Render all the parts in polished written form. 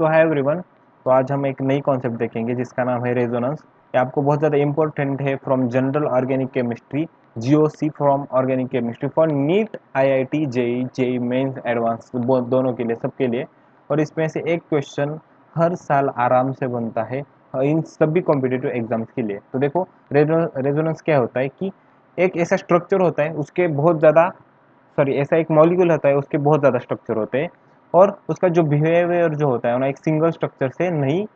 सो hi everyone. तो आज हम एक नई कॉन्सेप्ट देखेंगे जिसका नाम है रेजोनेंस। ये आपको बहुत ज़्यादा इंपॉर्टेंट है from general organic chemistry, GOC from organic chemistry for NEET, IIT, JEE, JEE Mains, advance, दोनों के लिए, सबके लिए। और इसमें से एक क्वेश्चन हर साल आराम से बनता है इन सभी कॉम्पिटिटिव एग्जाम्स के लिए। तो देखो, रेजोनेंस क्या होता है कि एक ऐसा स्ट्रक्चर होता है, उसके बहुत ज़्यादा, सॉरी, ऐसा एक मॉलिक्यूल होता है, उसके बहुत ज़्यादा स्ट्रक्चर होते हैं और उसका जो बिहेवियर जो होता है ना, एक सिंगल स्ट्रक्चर से नहीं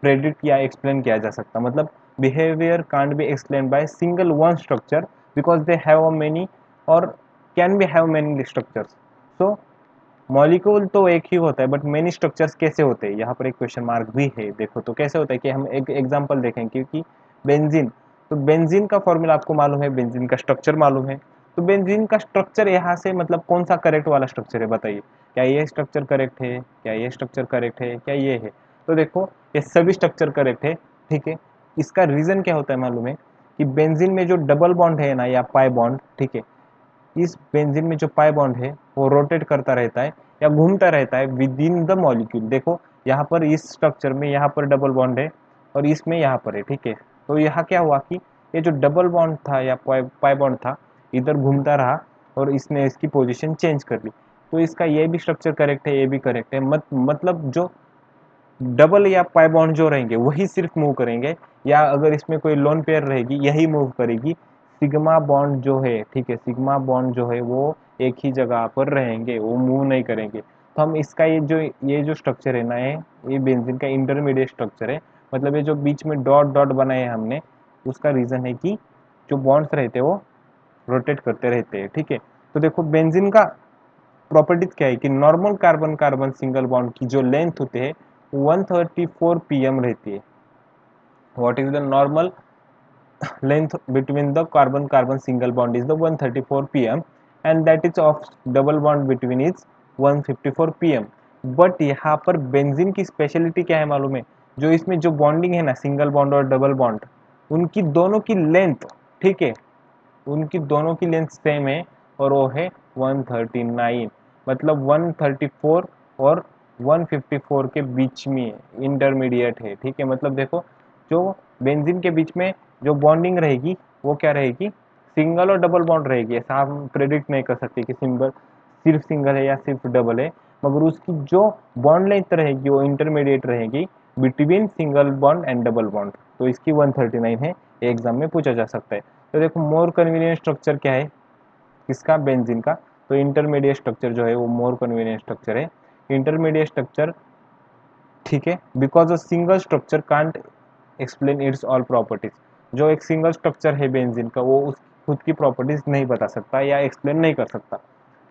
प्रेडिक्ट या एक्सप्लेन किया जा सकता। मतलब behaviour can't be explain by single one structure because they have many और can be have many structures. So molecule तो एक ही होता है बट मेनी स्ट्रक्चर्स कैसे होते हैं, यहाँ पर एक क्वेश्चन मार्क भी है। देखो तो कैसे होता है कि हम एक एग्जांपल देखें, क्योंकि बेंजीन, तो बेंजीन का फॉर्मूला आपको मालूम है, बेंजीन का स्ट्रक्चर मालूम है। तो बेंजीन का स्ट्रक्चर यहाँ से मतलब कौन सा करेक्ट वाला स्ट्रक्चर है, बताइए। क्या ये स्ट्रक्चर करेक्ट है, क्या ये स्ट्रक्चर करेक्ट है, क्या ये है? तो देखो, ये सभी स्ट्रक्चर करेक्ट है। ठीक है, इसका रीजन क्या होता है मालूम है कि बेंजीन में जो डबल बॉन्ड है ना, या पाई बॉन्ड, ठीक है, इस बेंजीन में जो पाई बॉन्ड है वो रोटेट करता रहता है या घूमता रहता है विद इन द मॉलिक्यूल। देखो, यहाँ पर इस स्ट्रक्चर में यहाँ पर डबल बॉन्ड है और इसमें यहाँ पर है। ठीक है, तो यहाँ क्या हुआ कि ये जो डबल बॉन्ड था या पाई बॉन्ड था, इधर घूमता रहा और इसने इसकी पोजीशन चेंज कर ली। तो इसका ये भी स्ट्रक्चर करेक्ट है, ये भी करेक्ट है। मतलब जो डबल या पाई बॉन्ड जो रहेंगे वही सिर्फ मूव करेंगे, या अगर इसमें कोई लोन पेयर रहेगी यही मूव करेगी। सिग्मा बॉन्ड जो है, ठीक है, सिग्मा बॉन्ड जो है वो एक ही जगह पर रहेंगे, वो मूव नहीं करेंगे। तो हम इसका ये जो स्ट्रक्चर है ना, ये बेंजीन का इंटरमीडिएट स्ट्रक्चर है। मतलब ये जो बीच में डॉट डॉट बनाए हैं हमने, उसका रीजन है कि जो बॉन्ड्स रहते हैं वो रोटेट करते रहते हैं। ठीक है, तो देखो बेंजीन का प्रॉपर्टीज क्या है कि normal carbon carbon single bond की जो लेंथ होती है 134 pm रहती है। What is the normal length between the carbon carbon single bond is the 134 pm and that is of double bond between is 154 pm। But यहाँ पर benzene की speciality क्या है मालूम है? जो इसमें जो बॉन्डिंग है ना, सिंगल बॉन्ड और डबल बॉन्ड, उनकी दोनों की लेंथ, ठीक है, उनकी दोनों की लेंथ सेम है और वो है 139। मतलब 134 और 154 के बीच में इंटरमीडिएट है। ठीक है, मतलब देखो, जो बेंजीन के बीच में जो बॉन्डिंग रहेगी वो क्या रहेगी, सिंगल और डबल बॉन्ड रहेगी। ऐसा हम प्रेडिक्ट नहीं कर सकते कि सिर्फ सिंगल है या सिर्फ डबल है, मगर उसकी जो बॉन्ड लेंथ रहेगी वो इंटरमीडिएट रहेगी between single bond and double bond. तो इसकी 139 है, एग्जाम में पूछा जा सकता है। तो देखो, मोर कन्वीनियंट स्ट्रक्चर क्या है किसका, बेंजीन का। तो इंटरमीडिएट स्ट्रक्चर जो है वो मोर कन्वीनियंट स्ट्रक्चर है, इंटरमीडिएट स्ट्रक्चर। ठीक है, because a single structure can't explain its all properties. जो एक सिंगल स्ट्रक्चर है बेंजीन का, वो उस खुद की प्रॉपर्टीज नहीं बता सकता या एक्सप्लेन नहीं कर सकता।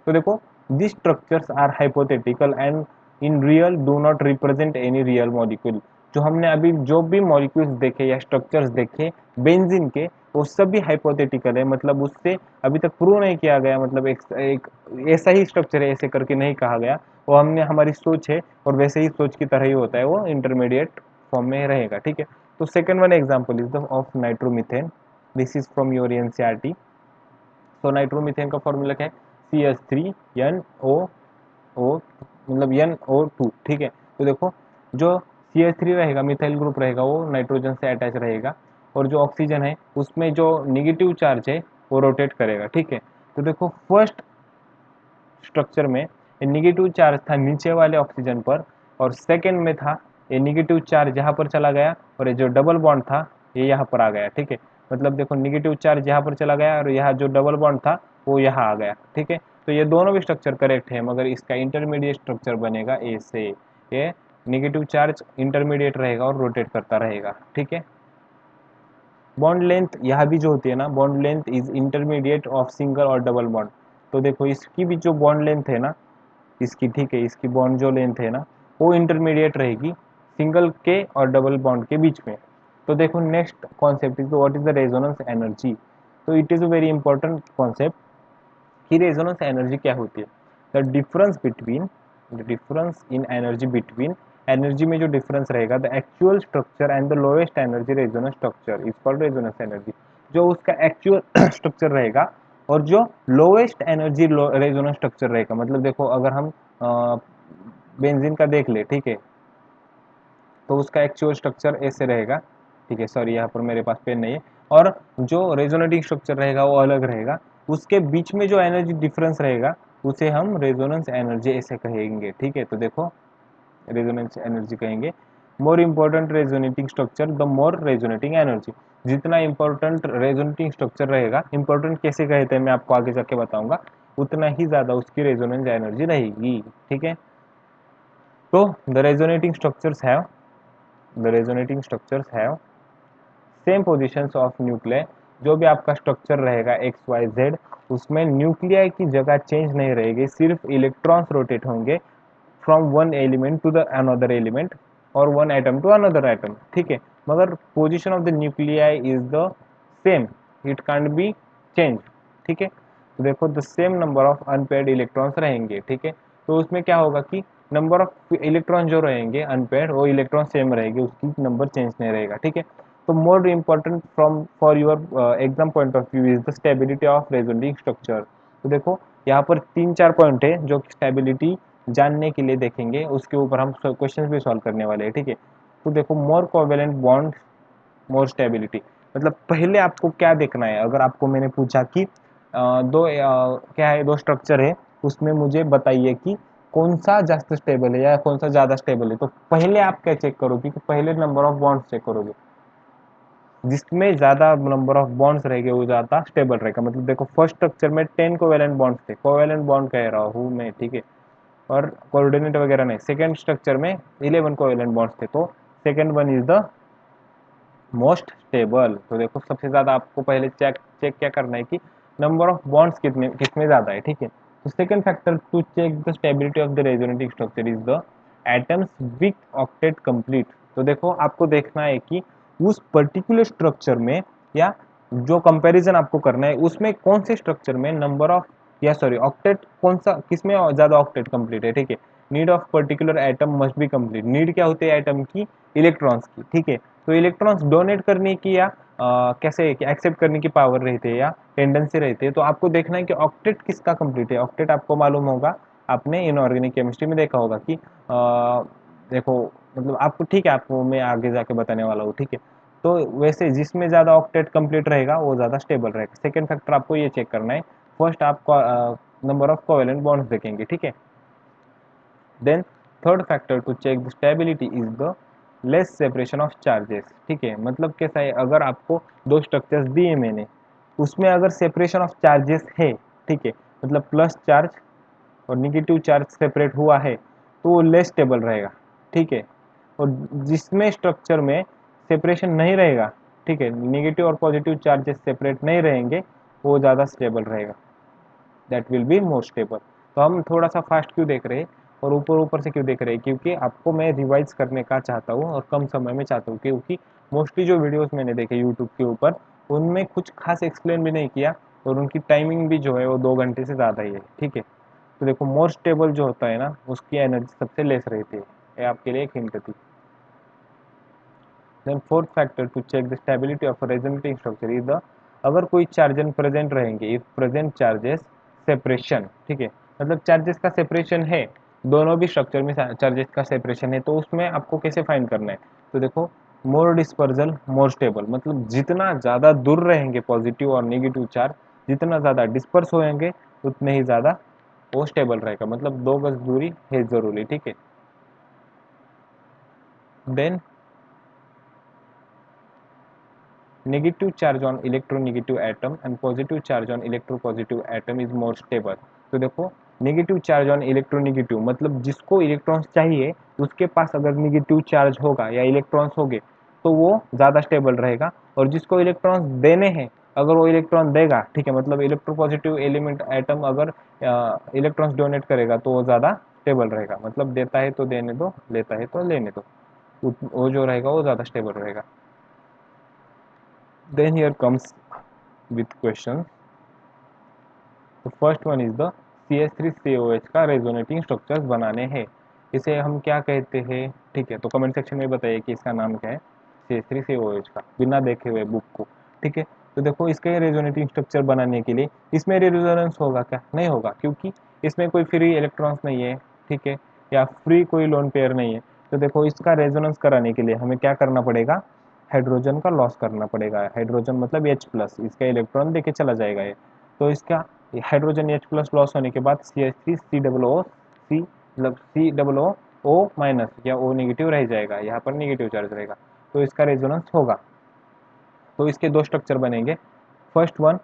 तो देखो, these structures are hypothetical and in real do not represent any real molecule। जो हमने अभी जो भी मॉलिक्यूल्स देखे या स्ट्रक्चर्स देखे बेंजीन के, वो सभी हाइपोथेटिकल है। मतलब उससे अभी तक प्रूव नहीं किया गया, मतलब एक ऐसा ही स्ट्रक्चर है ऐसे करके नहीं कहा गया। वो हमने हमारी सोच है और वैसे ही सोच की तरह ही होता है, वो इंटरमीडिएट फॉर्म में रहेगा। ठीक है, तो second one example is the of nitromethane. This is from your NCERT. तो नाइट्रोमीथेन का फॉर्मूला क्या है, CH3NO, मतलब NO2। ठीक है, तो देखो, जो CH3 रहेगा, मिथाइल ग्रुप रहेगा, वो नाइट्रोजन से अटैच रहेगा और जो ऑक्सीजन है उसमें जो निगेटिव चार्ज है वो रोटेट करेगा। ठीक है, तो देखो, फर्स्ट स्ट्रक्चर में ये निगेटिव चार्ज था नीचे वाले ऑक्सीजन पर और सेकेंड में था ये निगेटिव चार्ज यहाँ पर चला गया और ये जो डबल बॉन्ड था ये यहाँ पर आ गया। ठीक है, मतलब देखो, निगेटिव चार्ज यहाँ पर चला गया और यहाँ जो डबल बॉन्ड था वो यहाँ आ गया। ठीक है, तो ये दोनों भी स्ट्रक्चर करेक्ट है, मगर इसका इंटरमीडिएट स्ट्रक्चर बनेगा ए से। ये निगेटिव चार्ज इंटरमीडिएट रहेगा और रोटेट करता रहेगा। ठीक है, बॉन्ड लेंथ यहाँ भी जो होती है ना, bond length is intermediate of single और डबल बॉन्ड। तो देखो, इसकी भी जो बॉन्ड लेंथ है ना, इसकी, ठीक है, इसकी बॉन्ड जो लेंथ है ना, वो इंटरमीडिएट रहेगी सिंगल के और डबल बॉन्ड के बीच में। तो देखो, next concept is what is the resonance energy. तो it is a very important concept कि रेजोनेंस एनर्जी क्या होती है। The difference in energy between, energy में जो डिफरेंस रहेगा, the actual structure and the lowest energy resonance structure is called resonance energy. जो उसका एक्चुअल स्ट्रक्चर रहेगा और जो लोएस्ट एनर्जी रेजोनेंस स्ट्रक्चर रहेगा। मतलब देखो, अगर हम बेंजीन का देख ले, ठीक है, तो उसका एक्चुअल स्ट्रक्चर ऐसे रहेगा, ठीक है। सॉरी, यहाँ पर मेरे पास पेन नहीं है। और जो रेजोनेटिंग स्ट्रक्चर रहेगा वो अलग रहेगा, उसके बीच में जो एनर्जी डिफरेंस रहेगा उसे हम रेजोनेंस एनर्जी ऐसे कहेंगे, ठीक है। तो देखो, रेजोनेंस एनर्जी कहेंगे। More important resonating structure the more resonating energy. जितना इम्पोर्टेंट रेजोनेटिंग स्ट्रक्चर रहेगा, इम्पोर्टेंट कैसे कहते हैं मैं आपको आगे जाके बताऊंगा, उतना ही ज़्यादा उसकी रेजोनेंस एनर्जी रहेगी, ठीक है। तो the resonating structures have same positions of nuclei. जो भी आपका स्ट्रक्चर रहेगा एक्स वाई जेड, उसमें न्यूक्लियाई की जगह चेंज नहीं रहेगी, सिर्फ इलेक्ट्रॉन्स रोटेट होंगे from one element to the another element और one atom to another atom, ठीक है। मगर position of the nuclei is the same, it can't be change, ठीक है। तो देखो, the same number of unpaired electrons रहेंगे, ठीक है। तो उसमें क्या होगा कि नंबर ऑफ इलेक्ट्रॉन जो रहेंगे अनपेयर्ड, वो इलेक्ट्रॉन सेम रहेंगे, उसकी नंबर चेंज नहीं रहेगा, ठीक है। तो more important from for your exam point of view is the stability of resonating structure. तो देखो, यहाँ पर 3-4 पॉइंट है जो स्टेबिलिटी जानने के लिए देखेंगे, उसके ऊपर हम क्वेश्चन भी सॉल्व करने वाले हैं, ठीक है। तो देखो, मोर कोवेलेंट बॉन्ड मोर स्टेबिलिटी, मतलब पहले आपको क्या देखना है। अगर आपको मैंने पूछा कि क्या है, दो स्ट्रक्चर है, उसमें मुझे बताइए कि कौन सा ज्यादा स्टेबल है या कौन सा ज़्यादा स्टेबल है, तो पहले आप क्या चेक करोगे कि पहले नंबर ऑफ बॉन्ड्स चेक करोगे। जिसमें ज़्यादा नंबर ऑफ बॉन्ड्स रहेंगे वो ज़्यादा स्टेबल रहेगा। मतलब देखो, फर्स्ट स्ट्रक्चर में 10 कोवेलेंट बॉन्ड्स थे, कोवेलेंट बॉन्ड कह रहा हूँ मैं, ठीक है, और कोऑर्डिनेट वगैरह नहीं। सेकेंड स्ट्रक्चर में 11 कोवेलेंट बॉन्ड्स थे, तो second one is the most stable. तो देखो, सबसे ज़्यादा आपको पहले चेक चेक क्या करना है कि नंबर ऑफ बॉन्ड्स कितने किसमें ज़्यादा है, ठीक है। तो second factor to check the stability of the resonating structure is the atoms with octet complete. तो देखो, आपको देखना है कि उस पर्टिकुलर स्ट्रक्चर में, या जो कंपैरिजन आपको करना है उसमें कौन से स्ट्रक्चर में नंबर ऑफ, या सॉरी, ऑक्टेट कौन सा, किसमें ज़्यादा ऑक्टेट कंप्लीट है, ठीक है। Need of particular atom must be complete. Need क्या होती है एटम की? इलेक्ट्रॉन्स की, ठीक है। तो इलेक्ट्रॉन्स डोनेट करने की या कैसे एक्सेप्ट करने की पावर रहती है या टेंडेंसी रहती है। तो आपको देखना है कि ऑक्टेट किसका कंप्लीट है। ऑक्टेट आपको मालूम होगा, आपने इनऑर्गेनिक केमिस्ट्री में देखा होगा कि देखो, मतलब आपको, ठीक है, आपको मैं आगे जाके बताने वाला हूँ, ठीक है। तो वैसे जिसमें ज़्यादा ऑक्टेट कंप्लीट रहेगा वो ज़्यादा स्टेबल रहेगा। सेकेंड फैक्टर आपको ये चेक करना है। फर्स्ट आप नंबर ऑफ कोवेलेंट बॉन्ड्स देखेंगे, ठीक है। Then third factor to check the stability is the less separation of charges, ठीक है। मतलब कैसा है, अगर आपको दो स्ट्रक्चर्स दिए मैंने, उसमें अगर सेपरेशन ऑफ चार्जेस है, ठीक है, मतलब प्लस चार्ज और निगेटिव चार्ज सेपरेट हुआ है, तो वो लेस स्टेबल रहेगा, ठीक है। और जिसमें स्ट्रक्चर में सेपरेशन नहीं रहेगा, ठीक है, निगेटिव और पॉजिटिव चार्जेस सेपरेट नहीं रहेंगे, वो ज़्यादा स्टेबल रहेगा, that will be more stable. तो हम थोड़ा सा फास्ट क्यों देख रहे हैं और ऊपर ऊपर से क्यों देख रहे हैं, क्योंकि आपको मैं रिवाइज करने का चाहता हूँ और कम समय में चाहता हूँ, क्योंकि मोस्टली जो वीडियोस मैंने देखे यूट्यूब के ऊपर, उनमें कुछ खास एक्सप्लेन भी नहीं किया और उनकी टाइमिंग भी जो है वो 2 घंटे से ज़्यादा ही है, ठीक है। तो देखो, मोर स्टेबल जो होता है ना, उसकी एनर्जी सबसे लेस रहती है। ये आपके लिए एक हिंट थी। Then fourth factor to check the stability of resonating structure is the, अगर कोई चार्जन प्रेजेंट रहेंगे, इफ प्रेजेंट चार्जेस सेपरेशन, ठीक है, मतलब चार्जेस का सेपरेशन है, दोनों भी स्ट्रक्चर में चार्जेस का सेपरेशन है, तो उसमें आपको कैसे फाइंड करना है। तो देखो, मोर डिस्पर्जल मोर स्टेबल, मतलब जितना ज़्यादा दूर रहेंगे पॉजिटिव और नेगेटिव चार्ज, जितना ज़्यादा डिस्पर्स होएंगे उतने ही ज़्यादा वो स्टेबल रहेगा। मतलब 2 गज दूरी है ज़रूरी, ठीक है। Then negative charge on electronegative atom and positive charge on electropositive atom is more stable। तो देखो, नेगेटिव चार्ज ऑन इलेक्ट्रोनेगेटिव, मतलब जिसको इलेक्ट्रॉन्स चाहिए उसके पास अगर नेगेटिव चार्ज होगा या इलेक्ट्रॉन्स होंगे तो वो ज़्यादा स्टेबल रहेगा, और जिसको इलेक्ट्रॉन्स देने हैं, अगर वो इलेक्ट्रॉन देगा, ठीक है, मतलब इलेक्ट्रोपॉजिटिव एलिमेंट एटम अगर इलेक्ट्रॉन्स डोनेट करेगा तो वो ज़्यादा स्टेबल रहेगा। मतलब देता है तो देने दो, लेता है तो लेने दो, वो जो रहेगा वो ज़्यादा स्टेबल रहेगा। Then here comes with question. तो first one is the CH3COH का रेजोनेटिंग स्ट्रक्चर्स बनाने हैं। इसे हम क्या कहते हैं, ठीक है। तो कमेंट सेक्शन में बताइए कि इसका नाम क्या है, CH3COH का, बिना देखे हुए बुक को, ठीक है। तो देखो, इसके रेजोनेटिंग स्ट्रक्चर बनाने के लिए इसमें रेजोनेंस होगा क्या? नहीं होगा, क्योंकि इसमें कोई फ्री इलेक्ट्रॉन्स नहीं है, ठीक है, या फ्री कोई लोन पेयर नहीं है। तो देखो इसका रेजोनेंस कराने के लिए हमें क्या करना पड़ेगा, हाइड्रोजन का लॉस करना पड़ेगा। हाइड्रोजन मतलब H+, इसका इलेक्ट्रॉन देके चला जाएगा ये। तो इसका हाइड्रोजन H+ लॉस होने के बाद CH3 C मतलब COO माइनस या O नेगेटिव रह जाएगा, यहाँ पर नेगेटिव चार्ज रहेगा, तो इसका रेजोनेंस होगा। तो इसके दो स्ट्रक्चर बनेंगे। फर्स्ट वन,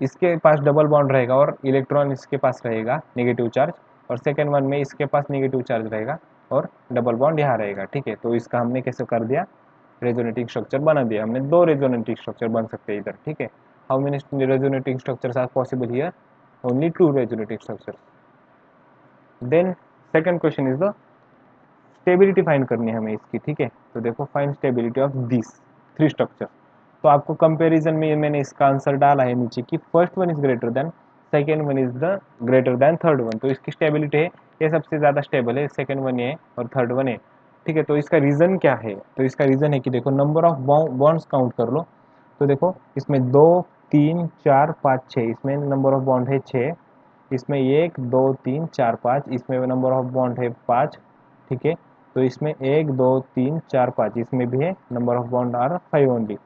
इसके पास डबल बॉन्ड रहेगा और इलेक्ट्रॉन इसके पास रहेगा नेगेटिव चार्ज, और सेकेंड वन में इसके पास नेगेटिव चार्ज रहेगा और डबल बॉन्ड यहाँ रहेगा। ठीक है, तो इसका हमने कैसे कर दिया, रेजोनेटिंग स्ट्रक्चर बना दिया हमने। दो रेजोनेटिंग स्ट्रक्चर बन सकते हैं इधर। ठीक है, how many resonating structures are possible here, only 2 resonating structures. Then second question is the stability find करनी है हमें इसकी। ठीक है, तो देखो find stability of this 3 structure. तो आपको कंपैरिजन में मैंने इसका आंसर डाला है नीचे कि first one is greater than second one is the greater than third one. तो इसकी स्टेबिलिटी है, ये सबसे ज़्यादा स्टेबल है, सेकेंड वन ये और थर्ड वन है। ठीक है, तो इसका रीज़न क्या है, तो इसका रीज़न है कि देखो नंबर ऑफ बॉन्ड्स काउंट कर लो। तो देखो इसमें 2 3 4 5 6, इसमें नंबर ऑफ बॉन्ड है 6, इसमें 1 2 3 4 5, इसमें नंबर ऑफ बॉन्ड है 5। ठीक है, तो इसमें 1 2 3 4 5, इसमें भी है, number of bond are 5 only.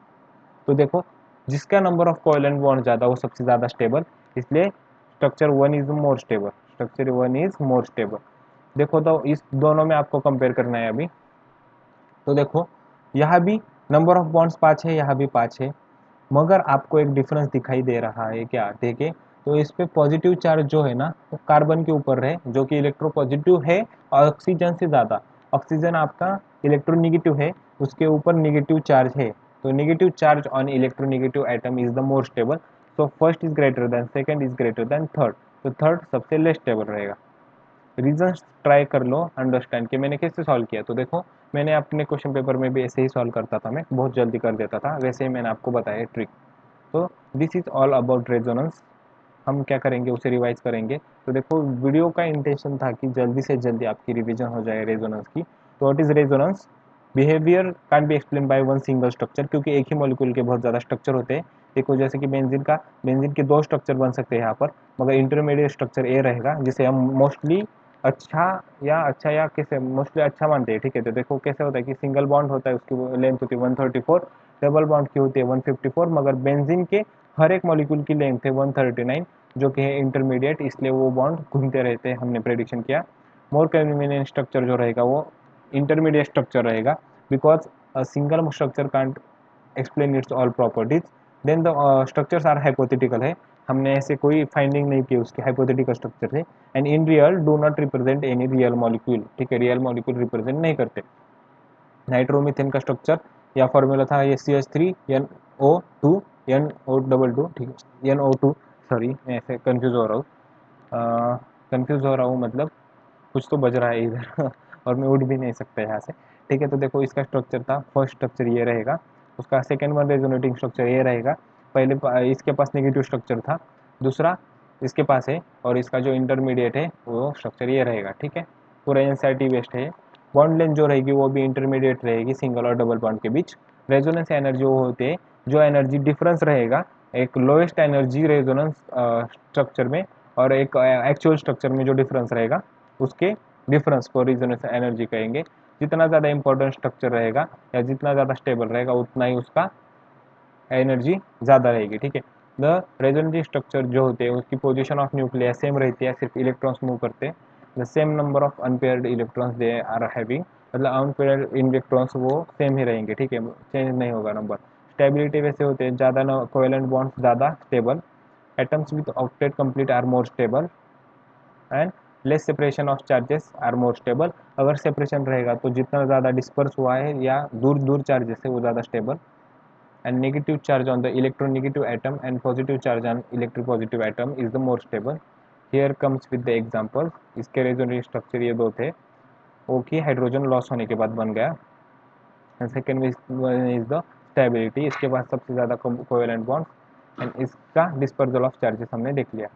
तो देखो जिसका नंबर ऑफ कोवेलेंट बॉन्ड ज़्यादा वो सबसे ज़्यादा स्टेबल, इसलिए structure one is more stable, structure one is more stable. देखो तो इस दोनों में आपको कंपेयर करना है अभी। तो देखो यहाँ भी नंबर ऑफ बॉन्ड्स 5 है, यहाँ भी 5 है, मगर आपको एक डिफरेंस दिखाई दे रहा है क्या, देखे तो इस पे पॉजिटिव चार्ज जो है ना वो कार्बन के ऊपर है, जो कि इलेक्ट्रोपॉजिटिव है ऑक्सीजन से ज़्यादा। ऑक्सीजन आपका इलेक्ट्रोनेगेटिव है, उसके ऊपर नेगेटिव चार्ज है, तो negative charge on electronegative atom is the more stable. So first is greater than second is greater than third, तो थर्ड सबसे लेस स्टेबल रहेगा। रीजन ट्राई कर लो अंडरस्टैंड कि मैंने कैसे सॉल्व किया। तो देखो मैंने अपने क्वेश्चन पेपर में भी ऐसे ही सॉल्व करता था, मैं बहुत जल्दी कर देता था, वैसे ही मैंने आपको बताया ट्रिक। तो this is all about resonance. हम क्या करेंगे उसे रिवाइज करेंगे। तो देखो वीडियो का इंटेंशन था कि जल्दी से जल्दी आपकी रिवीजन हो जाए रेजोनेंस की। तो what is resonance, behaviour can be explain by one single structure, क्योंकि एक ही मॉलिक्यूल के बहुत ज़्यादा स्ट्रक्चर होते हैं। देखो जैसे कि बेंजीन के 2 स्ट्रक्चर बन सकते हैं यहाँ पर, मगर इंटरमीडिएट स्ट्रक्चर ए रहेगा, जिसे हम मोस्टली अच्छा या कैसे मोस्टली अच्छा मानते हैं। ठीक है, तो देखो कैसे होता है कि सिंगल बॉन्ड होता है, उसकी लेंथ होती है 134, डबल बॉन्ड की होती है 154, मगर बेंजीन के हर एक मॉलिक्यूल की लेंथ है 139, जो कि है इंटरमीडिएट, इसलिए वो बॉन्ड घूमते रहते हैं, हमने प्रेडिक्शन किया। मोर कन्वीनियंट स्ट्रक्चर जो रहेगा वो इंटरमीडिएट स्ट्रक्चर रहेगा, because a single structure can't explain its all properties. Then the structures are hypothetical है, हमने ऐसे कोई फाइंडिंग नहीं की, उसके हाइपोथेटिकल स्ट्रक्चर है। And in real do not represent any real molecule. ठीक है, रियल मॉलिक्यूल रिप्रेजेंट नहीं करते। नाइट्रोमीथेन का स्ट्रक्चर या फॉर्मूला था ये CH3NO2 NO22। ठीक है, NO2, सॉरी मैं ऐसे कंफ्यूज हो रहा हूँ, मतलब कुछ तो बज रहा है इधर और मैं उठ भी नहीं सकता यहाँ से। ठीक है, तो देखो इसका स्ट्रक्चर था, फर्स्ट स्ट्रक्चर ये रहेगा, उसका सेकेंड वन रेजोनेटिंग स्ट्रक्चर ये रहेगा, इसके पास नेगेटिव स्ट्रक्चर था, दूसरा इसके पास है, और इसका जो इंटरमीडिएट है वो स्ट्रक्चर ये रहेगा। ठीक है, पूरा एनसीईआरटी बेस्ड है। बॉन्ड लेंथ जो रहेगी वो भी इंटरमीडिएट रहेगी सिंगल और डबल बॉन्ड के बीच। रेजोनेंस एनर्जी वो होते हैं जो एनर्जी डिफरेंस रहेगा एक लोएस्ट एनर्जी रेजोनेंस स्ट्रक्चर में और एक एक्चुअल स्ट्रक्चर में जो डिफरेंस रहेगा उसके डिफरेंस को रेजोनेंस एनर्जी कहेंगे। जितना ज़्यादा इंपॉर्टेंट स्ट्रक्चर रहेगा या जितना ज़्यादा स्टेबल रहेगा उतना ही उसका एनर्जी ज़्यादा रहेगी। ठीक है, द रेजोनेटिंग स्ट्रक्चर जो होते हैं उसकी पोजीशन ऑफ न्यूक्लियस सेम रहती है, सिर्फ इलेक्ट्रॉन्स मूव करते हैं। The same number of unpaired electrons they are having, मतलब अनपेयर्ड इलेक्ट्रॉन्स वो सेम ही रहेंगे। ठीक है, चेंज नहीं होगा नंबर। स्टेबिलिटी वैसे होते हैं, ज़्यादा कोवेलेंट बॉन्ड्स ज़्यादा stable, atoms with octet complete are more stable, and less separation of charges are more stable. अगर सेपरेशन रहेगा तो जितना ज़्यादा डिस्पर्स हुआ है या दूर दूर चार्जेस है वो ज़्यादा stable. and negative charge on the electronegative atom and positive charge on electropositive atom is the more stable. Here comes with the example. इसके रेजोनेटिंग स्ट्रक्चर ये दो थे, ओ की हाइड्रोजन लॉस होने के बाद बन गया। And second is the stability, इसके बाद सबसे ज़्यादा कोवेलेंट बॉन्ड एंड इसका डिस्पर्जल ऑफ चार्जेस हमने देख लिया।